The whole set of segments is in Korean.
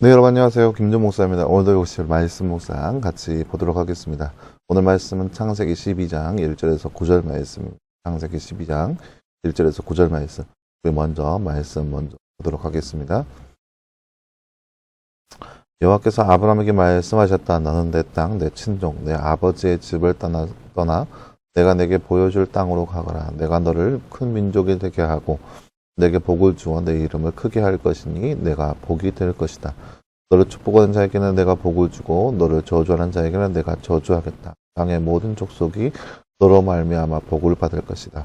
네, 여러분 안녕하세요. 김준 목사입니다. 오늘도 역시 말씀 묵상 같이 보도록 하겠습니다. 오늘 말씀은 창세기 12장 1절에서 9절 말씀입니다. 창세기 12장 1절에서 9절 말씀. 우리 말씀 먼저 보도록 하겠습니다. 여호와께서 아브라함에게 말씀하셨다. 너는 내 땅, 내 친족, 내 아버지의 집을 떠나 내가 내게 보여줄 땅으로 가거라. 내가 너를 큰 민족이 되게 하고 내게 복을 주어 내 이름을 크게 할 것이니 내가 복이 될 것이다. 너를 축복하는 자에게는 내가 복을 주고 너를 저주하는 자에게는 내가 저주하겠다. 땅의 모든 족속이 너로 말미암아 복을 받을 것이다.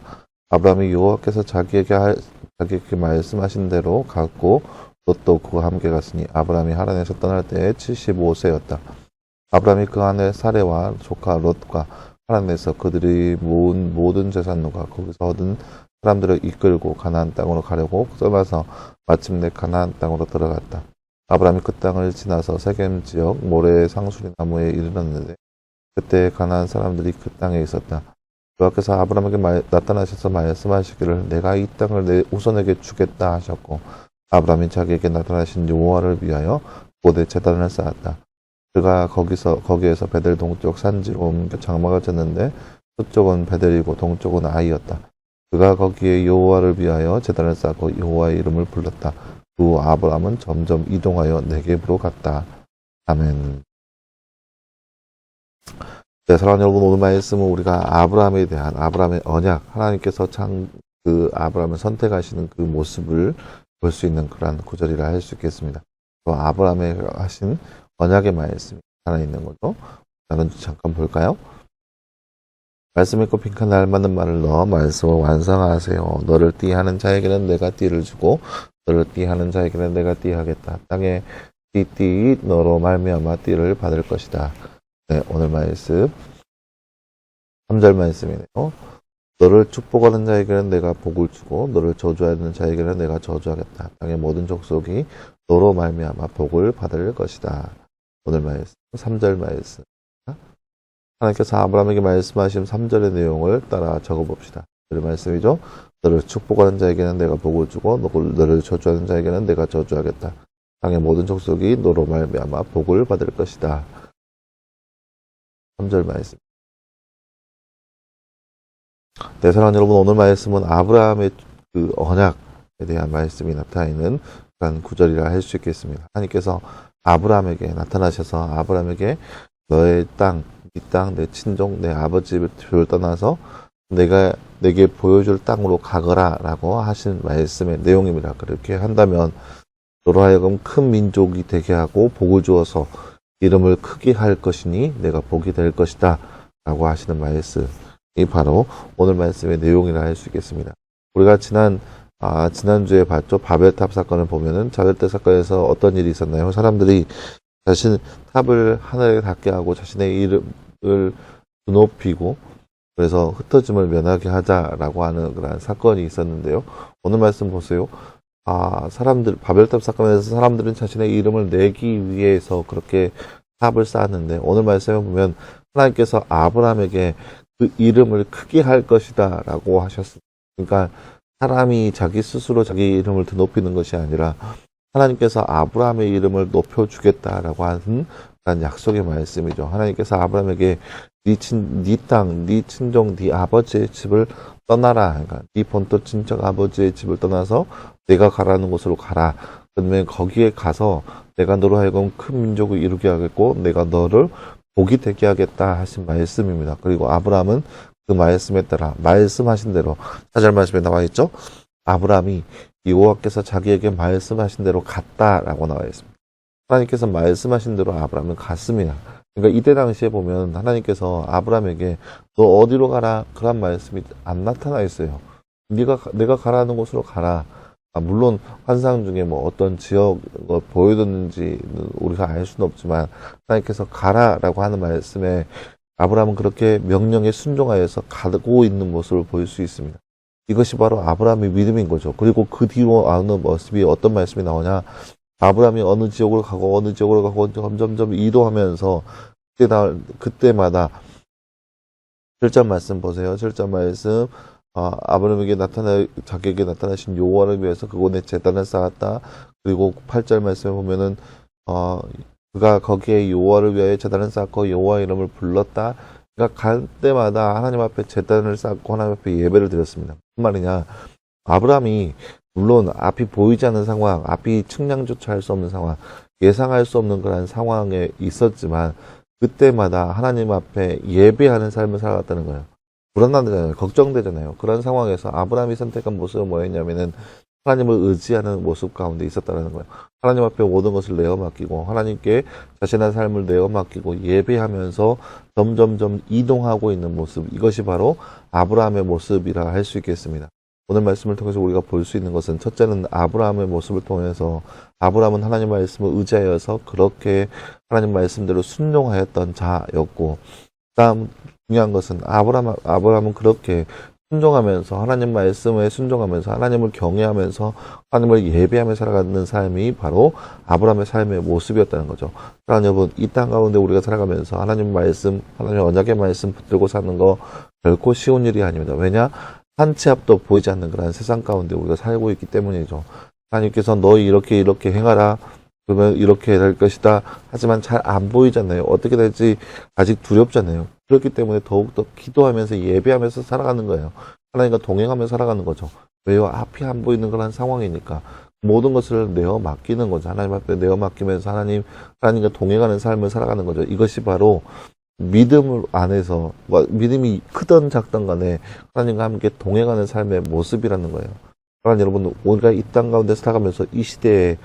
아브라함이 여호와께서 자기에게 말씀하신 대로 갔고 롯도 그와 함께 갔으니 아브라함이 하란에서 떠날 때에 75세였다. 아브라함이 그 아내 사레와 조카 롯과 하란에서 그들이 모은 모든 재산과 거기서 얻은 사람들을 이끌고 가나안 땅으로 가려고 떠나서 마침내 가나안 땅으로 들어갔다. 아브라함이 그 땅을 지나서 세겜 지역 모래의 상수리 나무에 이르렀는데 그때 가나안 사람들이 그 땅에 있었다. 여호와께서 아브라함에게 나타나셔서 말씀하시기를 내가 이 땅을 내 후손에게 주겠다 하셨고 아브라함이 자기에게 나타나신 여호와를 위하여 고대 제단을 쌓았다. 그가 거기에서 베델 동쪽 산지로 옮겨 장막을 쳤는데 서쪽은 베델이고 동쪽은 아이였다. 그가 거기에 여호와를 위하여 제단을 쌓고 여호와의 이름을 불렀다. 그 아브라함은 점점 이동하여 네겝으로 갔다. 아멘. 네, 사랑하는 여러분, 오늘 말씀은 우리가 아브라함에 대한 아브라함의 언약, 하나님께서 그 아브라함을 선택하시는 그 모습을 볼 수 있는 그러한 구절이라 할 수 있겠습니다. 또 아브라함에 하신 언약의 말씀이 하나 있는 거죠. 나는 잠깐 볼까요? 말씀 읽고 빈칸 알맞는 말을 넣어 말씀을 완성하세요. 너를 띠하는 자에게는 내가 띠를 주고 너를 띠하는 자에게는 내가 띠하겠다. 땅에 띠 너로 말미암아 띠를 받을 것이다. 네, 오늘 말씀 3절 말씀이네요. 너를 축복하는 자에게는 내가 복을 주고 너를 저주하는 자에게는 내가 저주하겠다. 땅의 모든 족속이 너로 말미암아 복을 받을 것이다. 오늘 말씀 3절 말씀. 하나님께서 아브라함에게 말씀하신 3절의 내용을 따라 적어봅시다. 그 말씀이죠. 너를 축복하는 자에게는 내가 복을 주고 너를 저주하는 자에게는 내가 저주하겠다. 땅의 모든 족속이 너로 말미암아 복을 받을 것이다. 3절 말씀. 네, 사랑하는 여러분, 오늘 말씀은 아브라함의 그 언약에 대한 말씀이 나타나 있는 그런 구절이라 할 수 있겠습니다. 하나님께서 아브라함에게 나타나셔서 아브라함에게 너의 땅, 이 땅, 내 친족, 내 아버지를 떠나서 내가 내게 보여줄 땅으로 가거라 라고 하신 말씀의 내용입니다. 그렇게 한다면 너로 하여금 큰 민족이 되게 하고 복을 주어서 이름을 크게 할 것이니 내가 복이 될 것이다 라고 하시는 말씀이 바로 오늘 말씀의 내용이라 할 수 있겠습니다. 우리가 지난주에 봤죠. 바벨탑 사건을 보면은 바벨탑 사건에서 어떤 일이 있었나요? 사람들이 자신 탑을 하늘에 닿게 하고 자신의 이름을 높이고 그래서 흩어짐을 면하게 하자라고 하는 그런 사건이 있었는데요. 오늘 말씀 보세요. 바벨탑 사건에서 사람들은 자신의 이름을 내기 위해서 그렇게 탑을 쌓았는데 오늘 말씀에 보면 하나님께서 아브라함에게 그 이름을 크게 할 것이다 라고 하셨습니다. 그러니까 사람이 자기 스스로 자기 이름을 더 높이는 것이 아니라 하나님께서 아브라함의 이름을 높여주겠다라고 하는 약속의 말씀이죠. 하나님께서 아브라함에게 네 땅, 네 친족, 네 아버지의 집을 떠나라. 그러니까 네 본토 친척 아버지의 집을 떠나서 내가 가라는 곳으로 가라. 그러면 거기에 가서 내가 너로 하여금 큰 민족을 이루게 하겠고 내가 너를 복이 되게 하겠다 하신 말씀입니다. 그리고 아브라함은 그 말씀에 따라 말씀하신 대로 4절 말씀에 나와 있죠. 아브라함이 여호와께서 자기에게 말씀하신 대로 갔다라고 나와 있습니다. 하나님께서 말씀하신 대로 아브라함은 갔습니다. 그러니까 이때 당시에 보면 하나님께서 아브라함에게 너 어디로 가라 그런 말씀이 안 나타나 있어요. 내가 가라는 곳으로 가라. 물론 환상 중에 뭐 어떤 지역을 보여줬는지는 우리가 알 수는 없지만 하나님께서 가라라고 하는 말씀에 아브라함은 그렇게 명령에 순종하여서 가고 있는 모습을 볼 수 있습니다. 이것이 바로 아브라함의 믿음인 거죠. 그리고 그 뒤로 오는 모습이 어떤 말씀이 나오냐. 아브라함이 어느 지역으로 가고 점점점 이동하면서 그때마다 7절 말씀 보세요. 7절 말씀 아브라함에게 자기에게 나타나신 여호와를 위해서 그곳에 제단을 쌓았다. 그리고 8절 말씀에 보면은 그가 거기에 여호와를 위하여 제단을 쌓고 여호와 이름을 불렀다. 그러니까 갈 때마다 하나님 앞에 제단을 쌓고 하나님 앞에 예배를 드렸습니다. 무슨 말이냐? 아브라함이 물론 앞이 보이지 않는 상황, 앞이 측량조차 할 수 없는 상황, 예상할 수 없는 그런 상황에 있었지만 그때마다 하나님 앞에 예배하는 삶을 살아갔다는 거예요. 불안하잖아요. 걱정되잖아요. 그런 상황에서 아브라함이 선택한 모습은 뭐였냐면은 하나님을 의지하는 모습 가운데 있었다는 거예요. 하나님 앞에 모든 것을 내어 맡기고 하나님께 자신의 삶을 내어 맡기고 예배하면서 점점점 이동하고 있는 모습, 이것이 바로 아브라함의 모습이라 할 수 있겠습니다. 오늘 말씀을 통해서 우리가 볼 수 있는 것은 첫째는 아브라함의 모습을 통해서 아브라함은 하나님 말씀을 의지하여서 그렇게 하나님 말씀대로 순종하였던 자였고, 다음 중요한 것은 아브라함은 그렇게 순종하면서 하나님 말씀에 순종하면서 하나님을 경외하면서 하나님을 예배하며 살아가는 삶이 바로 아브라함의 삶의 모습이었다는 거죠. 사랑하는 여러분, 이 땅 가운데 우리가 살아가면서 하나님 말씀, 하나님 언약의 말씀 붙들고 사는 거 결코 쉬운 일이 아닙니다. 왜냐? 한 치 앞도 보이지 않는 그런 세상 가운데 우리가 살고 있기 때문이죠. 하나님께서 너희 이렇게 행하라. 그러면 이렇게 될 것이다. 하지만 잘 안 보이잖아요. 어떻게 될지 아직 두렵잖아요. 그렇기 때문에 더욱더 기도하면서 예배하면서 살아가는 거예요. 하나님과 동행하며 살아가는 거죠. 왜요? 앞이 안 보이는 그런 상황이니까. 모든 것을 내어 맡기는 거죠. 하나님 앞에 내어 맡기면서 하나님과 동행하는 삶을 살아가는 거죠. 이것이 바로 믿음을 안에서, 믿음이 크던 작던 간에 하나님과 함께 동행하는 삶의 모습이라는 거예요. 그러니까 여러분, 우리가 이 땅 가운데 살아가면서 이 시대에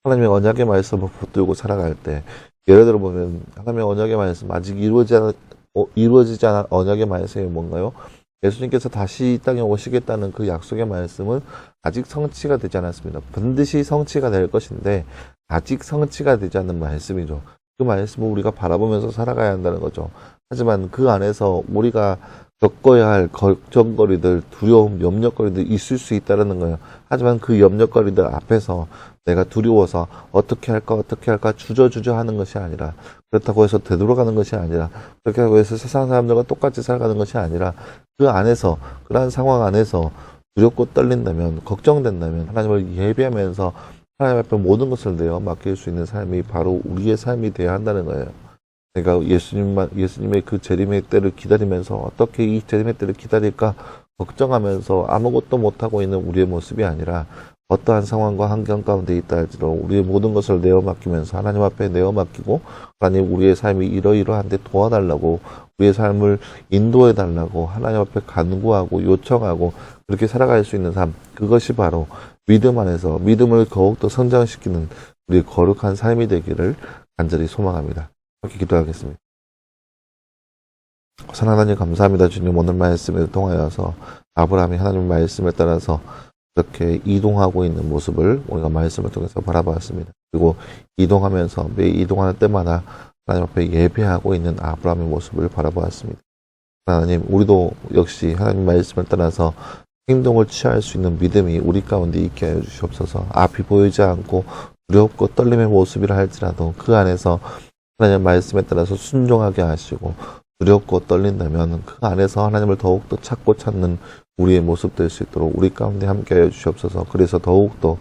하나님의 언약의 말씀을 붙들고 살아갈 때, 예를 들어 보면 하나님의 언약의 말씀, 아직 이루어지지 않은 언약의 말씀이 뭔가요? 예수님께서 다시 이 땅에 오시겠다는 그 약속의 말씀은 아직 성취가 되지 않았습니다. 반드시 성취가 될 것인데 아직 성취가 되지 않는 말씀이죠. 그 말씀을 우리가 바라보면서 살아가야 한다는 거죠. 하지만 그 안에서 우리가 겪어야 할 걱정거리들, 두려움, 염려거리들 있을 수 있다는 거예요. 하지만 그 염려거리들 앞에서 내가 두려워서 어떻게 할까 주저주저 하는 것이 아니라, 그렇다고 해서 되돌아가는 것이 아니라, 그렇게 하고 해서 세상 사람들과 똑같이 살아가는 것이 아니라, 그 안에서, 그러한 상황 안에서 두렵고 떨린다면, 걱정된다면 하나님을 예배하면서 하나님 앞에 모든 것을 내어 맡길 수 있는 삶이 바로 우리의 삶이 되어야 한다는 거예요. 내가 예수님의 그 재림의 때를 기다리면서 어떻게 이 재림의 때를 기다릴까 걱정하면서 아무것도 못하고 있는 우리의 모습이 아니라, 어떠한 상황과 환경 가운데 있다 할지라도 우리의 모든 것을 내어 맡기면서 하나님 앞에 내어 맡기고, 하나님 우리의 삶이 이러이러한데 도와달라고, 우리의 삶을 인도해 달라고 하나님 앞에 간구하고 요청하고 그렇게 살아갈 수 있는 삶, 그것이 바로 믿음 안에서 믿음을 더욱더 성장시키는 우리의 거룩한 삶이 되기를 간절히 소망합니다. 함께 기도하겠습니다. 사랑하는 하나님, 감사합니다. 주님, 오늘 말씀을 통하여서 아브라함이 하나님 말씀에 따라서 이렇게 이동하고 있는 모습을 우리가 말씀을 통해서 바라보았습니다. 그리고 이동하면서 매 이동하는 때마다 하나님 앞에 예배하고 있는 아브라함의 모습을 바라보았습니다. 하나님, 우리도 역시 하나님 말씀을 따라서 행동을 취할 수 있는 믿음이 우리 가운데 있게 하여 주시옵소서. 앞이 보이지 않고 두렵고 떨림의 모습이라 할지라도 그 안에서 하나님 말씀에 따라서 순종하게 하시고, 두렵고 떨린다면 그 안에서 하나님을 더욱더 찾고 찾는 우리의 모습 될 수 있도록 우리 가운데 함께 하여 주시옵소서. 그래서 더욱더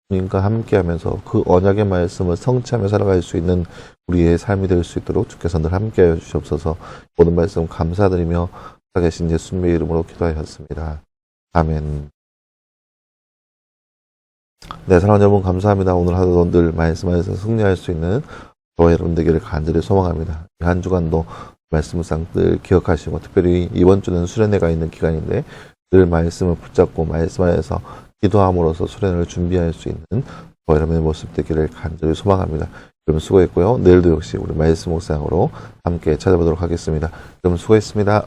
주님과 함께 하면서 그 언약의 말씀을 성취하며 살아갈 수 있는 우리의 삶이 될 수 있도록 주께서 늘 함께 하여 주시옵소서. 모든 말씀 감사드리며 살아계신 예수님의 이름으로 기도하였습니다. 아멘. 네, 사랑하는 여러분, 감사합니다. 오늘 하루도 늘 말씀 안에서 승리할 수 있는 저와 여러분 되기를 간절히 소망합니다. 한 주간도 말씀상 늘 기억하시고, 특별히 이번 주는 수련회가 있는 기간인데 늘 말씀을 붙잡고 말씀 안에서 기도함으로써 수련회를 준비할 수 있는 저와 여러분의 모습 되기를 간절히 소망합니다. 여러분 수고했고요. 내일도 역시 우리 말씀 묵상으로 함께 찾아보도록 하겠습니다. 여러분 수고했습니다.